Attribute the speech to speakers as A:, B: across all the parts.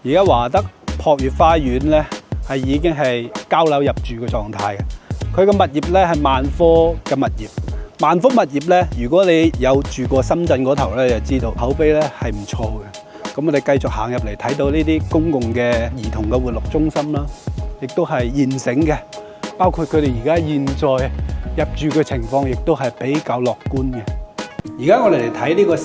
A: 而家華德璞悅花園咧係已經係交樓入住嘅狀態嘅。佢嘅物業咧係萬科嘅物業。萬科物業咧，如果你有住過深圳嗰頭咧，就知道口碑咧係唔錯嘅。咁我哋繼續行入嚟，睇到呢啲公共嘅兒童嘅活樂中心啦，亦都係現成嘅。包括佢哋而家現在入住嘅情況，亦都係比較樂觀嘅。而家我哋嚟睇呢個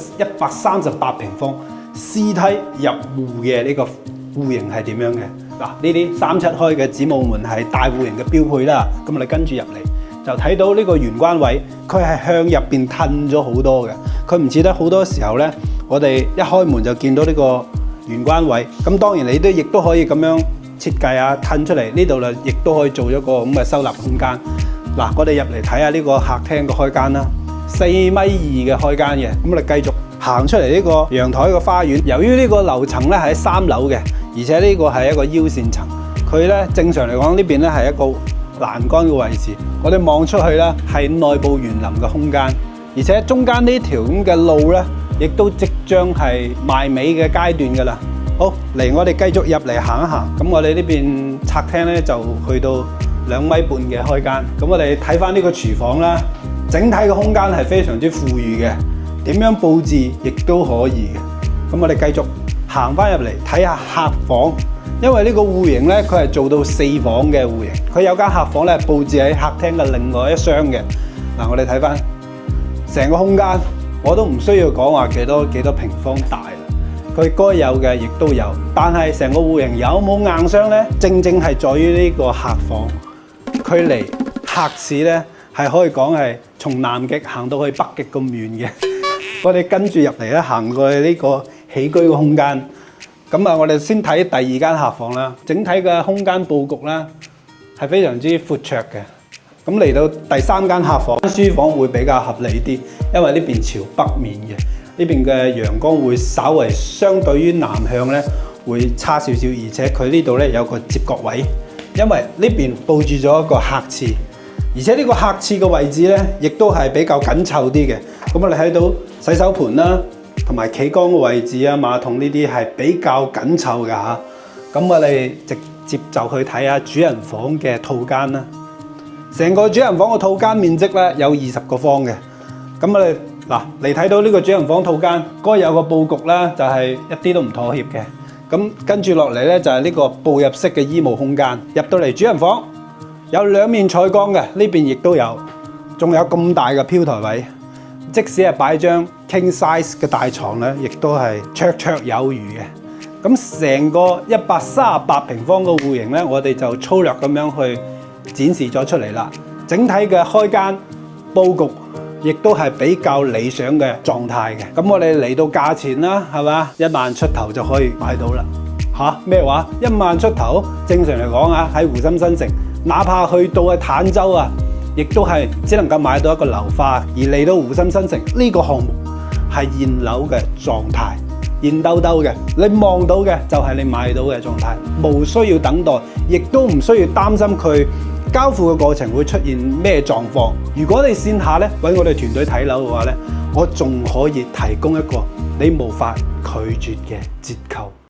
A: 138平方 C 梯入戶嘅呢個戶型係點樣嘅？嗱，呢啲3-7開嘅子母門係大戶型嘅標配啦。咁我哋跟住入嚟就睇到呢個玄關位，佢係向入邊褪咗好多嘅。佢唔似得好多時候咧，我哋一開門就見到呢個玄關位。咁當然你亦都可以咁樣設計啊，褪出嚟呢度啦，亦都可以做一個咁嘅收納空間。嗱，我哋入嚟睇下呢個客廳嘅開間啦，4.2米嘅開間嘅。咁我哋繼續行出嚟呢個陽台嘅花園。由於呢個樓層咧係3樓嘅，而且呢個係一個腰線層，佢咧正常嚟講呢邊咧係一個欄杆嘅位置。我哋望出去咧係內部園林嘅空間，而且中間呢條咁嘅路咧，亦都即將係埋尾嘅階段㗎啦。好，嚟我哋繼續入嚟行一行。咁我哋呢邊客廳咧就去到2.5米嘅開間。咁我哋睇翻呢個廚房啦，整體嘅空間係非常之富裕嘅，點樣佈置亦都可以嘅。咁我哋繼續行翻入嚟睇下客房，因為呢個戶型咧佢係做到4房嘅戶型，佢有間客房咧佈置喺客廳嘅另外一廂嘅。嗱，我哋睇翻成個空間，我都唔需要講話幾多平方大啦。佢該有嘅亦都有，但係成個戶型有冇硬傷咧？正係在於呢個客房，距離客室咧係可以講係從南極行到去北極咁遠嘅。我哋跟住入嚟咧，行過去呢個起居嘅空間。咁啊，我哋先睇第2間客房啦。整體嘅空間佈局咧係非常之闊綽嘅。咁嚟到第3間客房，書房會比較合理啲，因為呢邊朝北面嘅。呢邊嘅陽光會稍為相對於南向咧會差少少，而且佢呢度咧有個接角位，因為呢邊佈置咗一個客廁，而且呢個客廁嘅位置咧亦都係比較緊湊啲嘅。咁我哋睇到洗手盆啦，同埋企缸嘅位置啊、馬桶呢啲係比較緊湊㗎嚇。咁我哋直接就去睇下主人房嘅套間啦。成個主人房嘅套間面積咧有20個方嘅。咁我哋嗱嚟睇到呢個主人房套間，該有個佈局咧就係一啲都唔妥協嘅。咁跟住落嚟咧就係呢個步入式嘅衣帽空間。入到嚟主人房有2面採光嘅，呢邊亦都有，仲有咁大嘅飄台位。即使係擺張 king size 嘅大床咧，亦都係綽綽有餘嘅。咁成個138平方嘅戶型咧，我哋就粗略咁樣去展示咗出嚟啦。整體嘅開間佈局亦都係比較理想嘅狀態嘅。咁我哋嚟到價錢啦，係嘛，1萬出頭就可以買到啦。嚇咩話？1萬出頭？正常嚟講啊，喺湖心新城，哪怕去到坦洲啊，亦都係只能夠買到一個樓花。而嚟到湖心新城呢個項目係現樓嘅狀態，現兜兜嘅，你望到嘅就係你買到嘅狀態，無需要等待，亦都唔需要擔心佢交付嘅過程會出現咩狀況。如果你線下咧揾我哋團隊睇樓嘅話咧，我仲可以提供一個你無法拒絕嘅折扣。